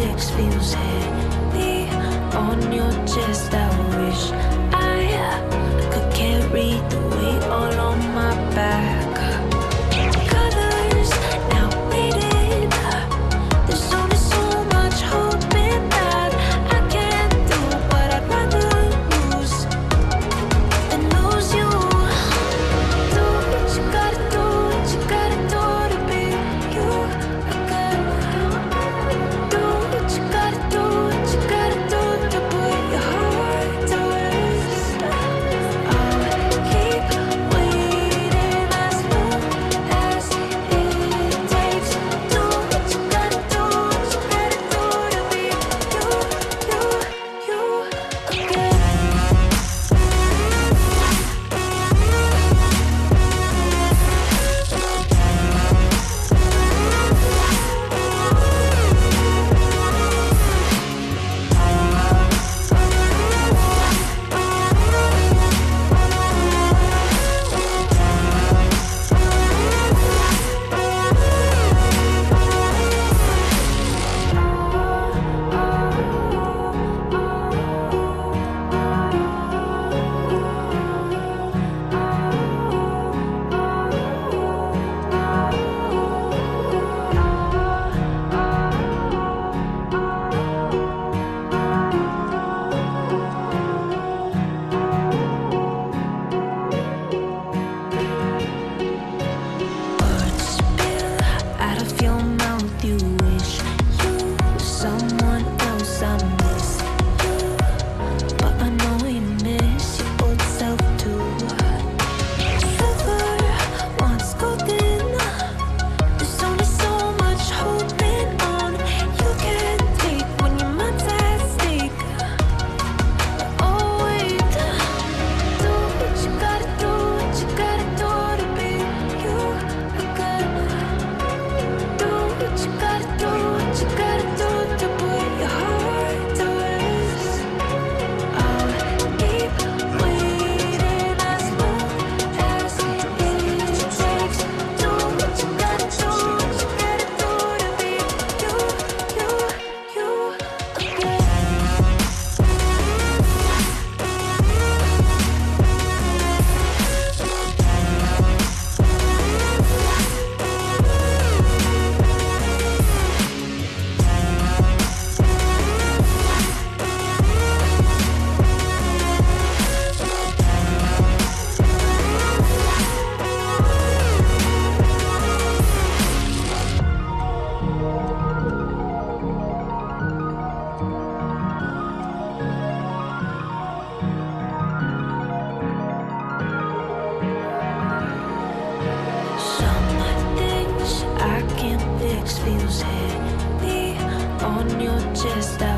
fix feels heavy on your chest. I wish I could carry the weight all on my back. Colors now faded. There's only so much hoping that I can do, but I'd rather lose than lose you. Do what you gotta do, what you gotta do to be you again. Do what you gotta do, what you gotta do to put your heart to rest. I'll keep waiting as long as it takes. Do what you gotta do, what you gotta do to be you again. Words spill out of your mouth. You wish you were someone else. I miss you, but I know you miss your old self too. Silver once golden. There's only so much holding on you can take when your mind's at stake. Oh wait, do what you gotta do, what you gotta do to be you again. Do what you gotta do, what you gotta do to put your heart to rest. I'll keep waiting as long as it takes. Do what you gotta do, what you gotta do to be you again. Some things I can't fix feels heavy on your chest. I